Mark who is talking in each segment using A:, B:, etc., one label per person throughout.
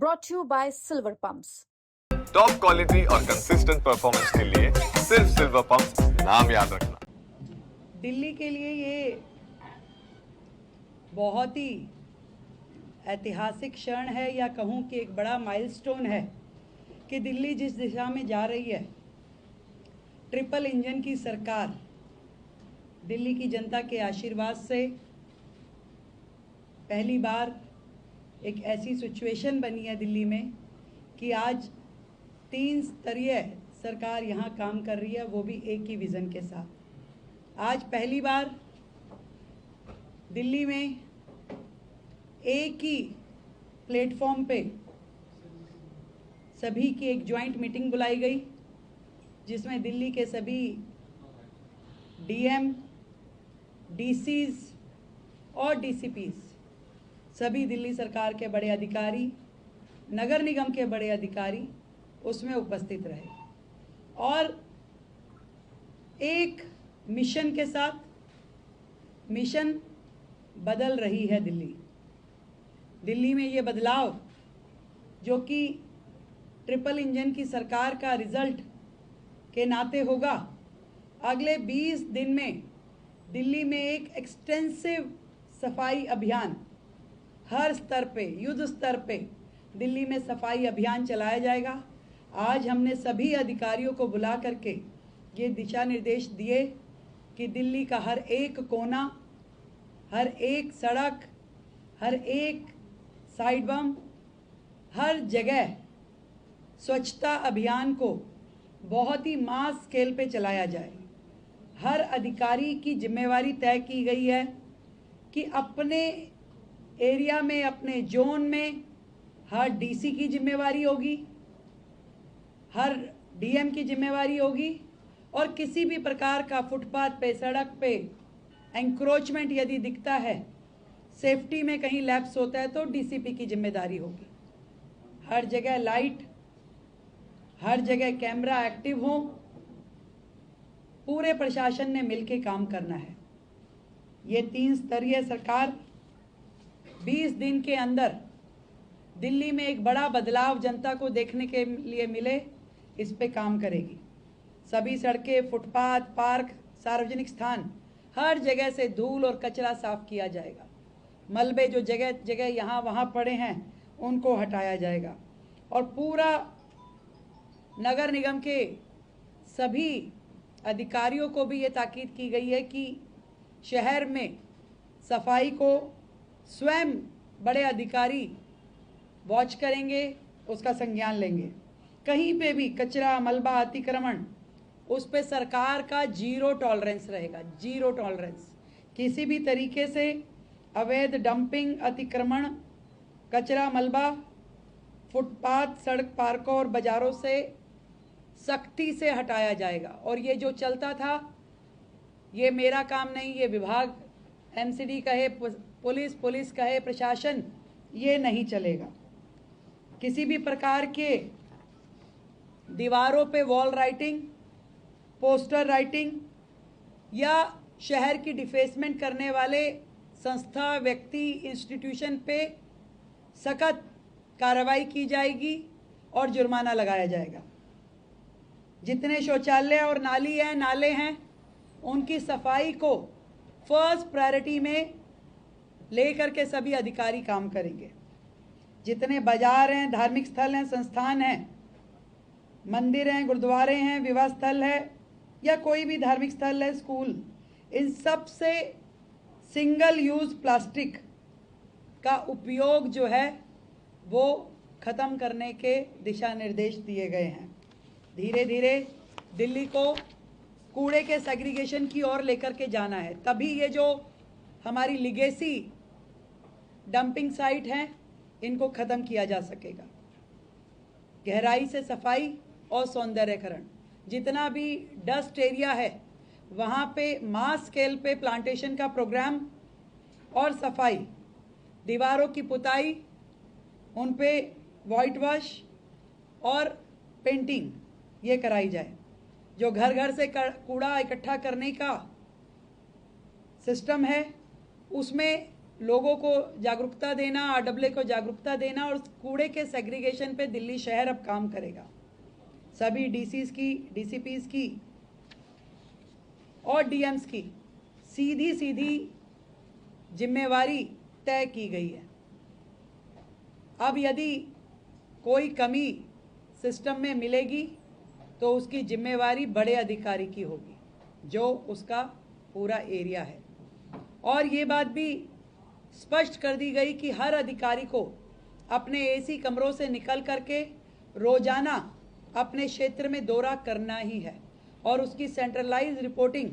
A: brought to you by Silver Pumps.
B: Top quality और consistent performance के लिए सिर्फ सिल्वर पंप्स नाम याद रखना।
C: दिल्ली के लिए ये बहुत ही ऐतिहासिक क्षण है, या कहूँ कि एक बड़ा माइलस्टोन है कि दिल्ली जिस दिशा में जा रही है, ट्रिपल इंजन की सरकार, दिल्ली की जनता के आशीर्वाद से पहली बार एक ऐसी सिचुएशन बनी है दिल्ली में कि आज 3 स्तरीय सरकार यहाँ काम कर रही है, वो भी एक ही विज़न के साथ। आज पहली बार दिल्ली में एक ही प्लेटफॉर्म पे सभी की एक जॉइंट मीटिंग बुलाई गई, जिसमें दिल्ली के सभी डीएम, डीसीज और डीसीपीज, सभी दिल्ली सरकार के बड़े अधिकारी, नगर निगम के बड़े अधिकारी उसमें उपस्थित रहे और एक मिशन के साथ, मिशन बदल रही है दिल्ली। दिल्ली में ये बदलाव जो कि ट्रिपल इंजन की सरकार का रिजल्ट के नाते होगा, अगले 20 दिन में दिल्ली में एक एक्सटेंसिव सफाई अभियान, हर स्तर पे, युद्ध स्तर पे दिल्ली में सफाई अभियान चलाया जाएगा। आज हमने सभी अधिकारियों को बुला करके ये दिशा निर्देश दिए कि दिल्ली का हर एक कोना, हर एक सड़क, हर एक साइड बम, हर जगह स्वच्छता अभियान को बहुत ही मास स्केल पे चलाया जाए। हर अधिकारी की जिम्मेवारी तय की गई है कि अपने एरिया में, अपने जोन में हर डीसी की जिम्मेवारी होगी, हर डीएम की जिम्मेवारी होगी, और किसी भी प्रकार का फुटपाथ पे, सड़क पे एंक्रोचमेंट यदि दिखता है, सेफ्टी में कहीं लैप्स होता है, तो डीसीपी की जिम्मेदारी होगी। हर जगह लाइट, हर जगह कैमरा एक्टिव हो, पूरे प्रशासन ने मिलकर काम करना है। ये 3 स्तरीय सरकार 20 दिन के अंदर दिल्ली में एक बड़ा बदलाव जनता को देखने के लिए मिले, इस पे काम करेगी। सभी सड़कें, फुटपाथ, पार्क, सार्वजनिक स्थान, हर जगह से धूल और कचरा साफ किया जाएगा। मलबे जो जगह जगह यहाँ वहाँ पड़े हैं, उनको हटाया जाएगा। और पूरा नगर निगम के सभी अधिकारियों को भी ये ताकीद की गई है कि शहर में सफाई को स्वयं बड़े अधिकारी वॉच करेंगे, उसका संज्ञान लेंगे। कहीं पे भी कचरा, मलबा, अतिक्रमण, उस पे सरकार का 0 टॉलरेंस रहेगा, 0 टॉलरेंस। किसी भी तरीके से अवैध डंपिंग, अतिक्रमण, कचरा, मलबा फुटपाथ, सड़क, पार्कों और बाज़ारों से सख्ती से हटाया जाएगा। और ये जो चलता था, ये मेरा काम नहीं, ये विभाग, एमसीडी कहे पुलिस कहे प्रशासन, ये नहीं चलेगा। किसी भी प्रकार के दीवारों पे वॉल राइटिंग, पोस्टर राइटिंग या शहर की डिफेसमेंट करने वाले संस्था, व्यक्ति, इंस्टीट्यूशन पे सख्त कार्रवाई की जाएगी और जुर्माना लगाया जाएगा। जितने शौचालय और नाले हैं, उनकी सफाई को फर्स्ट प्रायोरिटी में लेकर के सभी अधिकारी काम करेंगे। जितने बाजार हैं, धार्मिक स्थल हैं, संस्थान हैं, मंदिर हैं, गुरुद्वारे हैं, विवाह स्थल है या कोई भी धार्मिक स्थल है, स्कूल, इन सब से सिंगल यूज़ प्लास्टिक का उपयोग जो है वो ख़त्म करने के दिशा निर्देश दिए गए हैं। धीरे धीरे दिल्ली को कूड़े के सेग्रीगेशन की ओर लेकर के जाना है, तभी ये जो हमारी लिगेसी डंपिंग साइट हैं, इनको ख़त्म किया जा सकेगा। गहराई से सफाई और सौंदर्यकरण, जितना भी डस्ट एरिया है वहाँ पे मास स्केल पे प्लांटेशन का प्रोग्राम और सफाई, दीवारों की पुताई, उन पे वाइट वॉश और पेंटिंग ये कराई जाए। जो घर घर से कूड़ा इकट्ठा करने का सिस्टम है, उसमें लोगों को जागरूकता देना, RAA को जागरूकता देना और कूड़े के सेग्रीगेशन पे दिल्ली शहर अब काम करेगा। सभी DCs की, DCPs की और DMs की सीधी सीधी जिम्मेवारी तय की गई है। अब यदि कोई कमी सिस्टम में मिलेगी तो उसकी जिम्मेवारी बड़े अधिकारी की होगी जो उसका पूरा एरिया है। और ये बात भी स्पष्ट कर दी गई कि हर अधिकारी को अपने AC कमरों से निकल करके रोजाना अपने क्षेत्र में दौरा करना ही है और उसकी सेंट्रलाइज रिपोर्टिंग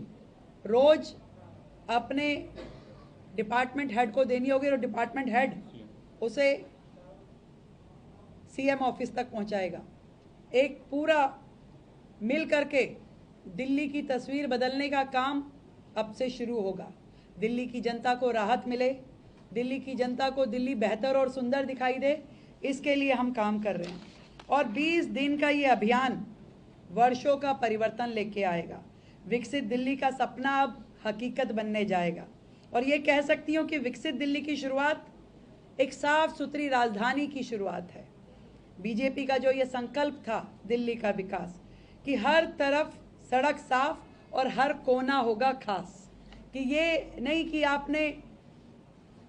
C: रोज अपने डिपार्टमेंट हेड को देनी होगी और डिपार्टमेंट हेड उसे CM ऑफिस तक पहुंचाएगा। एक पूरा मिल करके दिल्ली की तस्वीर बदलने का काम अब से शुरू होगा। दिल्ली की जनता को राहत मिले, दिल्ली की जनता को दिल्ली बेहतर और सुंदर दिखाई दे, इसके लिए हम काम कर रहे हैं। और 20 दिन का ये अभियान वर्षों का परिवर्तन लेके आएगा। विकसित दिल्ली का सपना अब हकीकत बनने जाएगा। और ये कह सकती हूँ कि विकसित दिल्ली की शुरुआत एक साफ सुथरी राजधानी की शुरुआत है। बीजेपी का जो ये संकल्प था दिल्ली का विकास, कि हर तरफ सड़क साफ और हर कोना होगा खास, कि ये नहीं कि आपने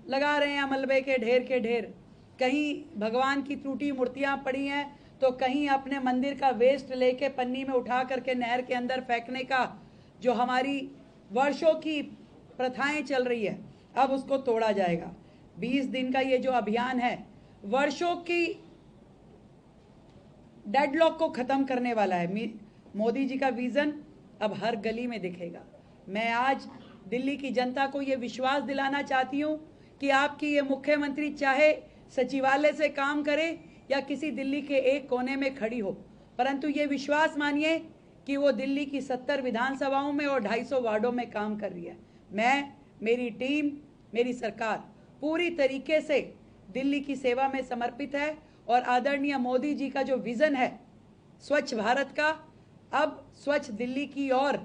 C: लगा रहे हैं मलबे के ढेर, कहीं भगवान की टूटी मूर्तियां पड़ी हैं तो कहीं अपने मंदिर का वेस्ट लेके पन्नी में उठा करके नहर के अंदर फेंकने का जो हमारी वर्षों की प्रथाएं चल रही है, अब उसको तोड़ा जाएगा। 20 दिन का ये जो अभियान है वर्षों की डेडलॉक को खत्म करने वाला है। मोदी जी का विजन अब हर गली में दिखेगा। मैं आज दिल्ली की जनता को ये विश्वास दिलाना चाहती हूँ कि आपकी ये मुख्यमंत्री चाहे सचिवालय से काम करे या किसी दिल्ली के एक कोने में खड़ी हो, परंतु ये विश्वास मानिए कि वो दिल्ली की 70 विधानसभाओं में और 250 वार्डों में काम कर रही है। मैं, मेरी टीम, मेरी सरकार पूरी तरीके से दिल्ली की सेवा में समर्पित है और आदरणीय मोदी जी का जो विजन है स्वच्छ भारत का, अब स्वच्छ दिल्ली की ओर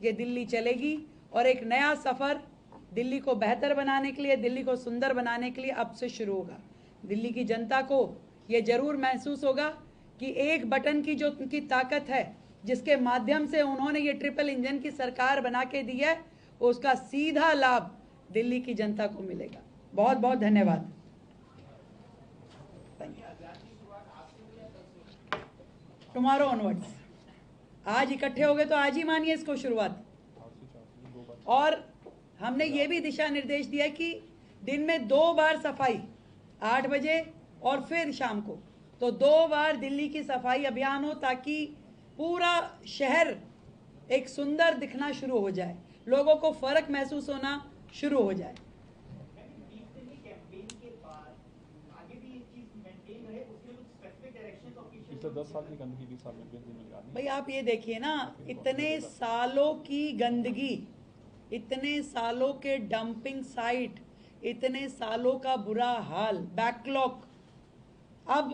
C: ये दिल्ली चलेगी और एक नया सफर दिल्ली को बेहतर बनाने के लिए, दिल्ली को सुंदर बनाने के लिए अब से शुरू होगा। दिल्ली की जनता को ये जरूर महसूस होगा कि एक बटन की जो उनकी ताकत है, जिसके माध्यम से उन्होंने ये ट्रिपल इंजन की सरकार बना के दी है, उसका सीधा लाभ दिल्ली की जनता को मिलेगा। बहुत बहुत धन्यवाद। टुमारो ऑनवर्ड्स, आज इकट्ठे हो गए तो आज ही मानिए इसको शुरुआत। और हमने ये भी दिशा निर्देश दिया कि दिन में 2 बार सफाई, 8 बजे और फिर शाम को, तो 2 बार दिल्ली की सफाई अभियान हो ताकि पूरा शहर एक सुंदर दिखना शुरू हो जाए, लोगों को फर्क महसूस होना शुरू हो जाए।
D: पिछले 10 साल की गंदगी 20 साल में
C: भाई आप ये देखिए ना, इतने सालों की गंदगी, इतने सालों के डंपिंग साइट, इतने सालों का बुरा हाल, बैकलॉग अब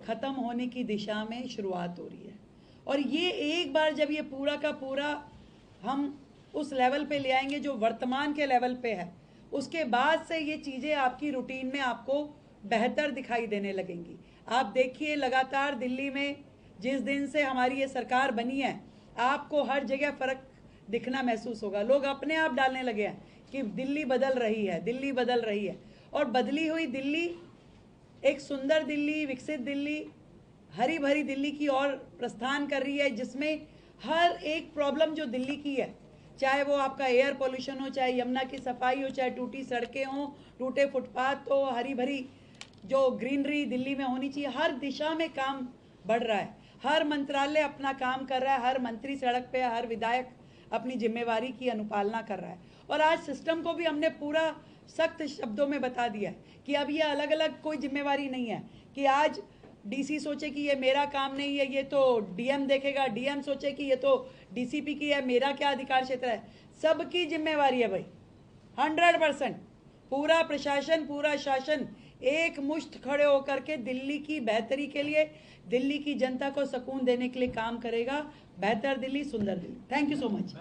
C: खत्म होने की दिशा में शुरुआत हो रही है। और ये एक बार जब ये पूरा का पूरा हम उस लेवल पे ले आएंगे जो वर्तमान के लेवल पे है, उसके बाद से ये चीज़ें आपकी रूटीन में आपको बेहतर दिखाई देने लगेंगी। आप देखिए लगातार दिल्ली में जिस दिन से हमारी ये सरकार बनी है, आपको हर जगह फ़र्क दिखना महसूस होगा। लोग अपने आप डालने लगे हैं कि दिल्ली बदल रही है, दिल्ली बदल रही है। और बदली हुई दिल्ली एक सुंदर दिल्ली, विकसित दिल्ली, हरी भरी दिल्ली की ओर प्रस्थान कर रही है, जिसमें हर एक प्रॉब्लम जो दिल्ली की है, चाहे वो आपका एयर पोल्यूशन हो, चाहे यमुना की सफाई हो, चाहे टूटी सड़कें हों, टूटे फुटपाथ हो, हरी भरी जो ग्रीनरी दिल्ली में होनी चाहिए, हर दिशा में काम बढ़ रहा है। हर मंत्रालय अपना काम कर रहा है, हर मंत्री सड़क पे, हर विधायक अपनी जिम्मेवारी की अनुपालना कर रहा है। और आज सिस्टम को भी हमने पूरा सख्त शब्दों में बता दिया है कि अब ये अलग अलग कोई जिम्मेवारी नहीं है कि आज डीसी सोचे कि ये मेरा काम नहीं है, ये तो डीएम देखेगा, डीएम सोचे कि ये तो डीसीपी की है, मेरा क्या अधिकार क्षेत्र है। सबकी जिम्मेवारी है भाई, 100%। पूरा प्रशासन, पूरा शासन एक मुश्त खड़े होकर के दिल्ली की बेहतरी के लिए, दिल्ली की जनता को सुकून देने के लिए काम करेगा। बेहतर दिल्ली, सुंदर Delhi. Thank you so much.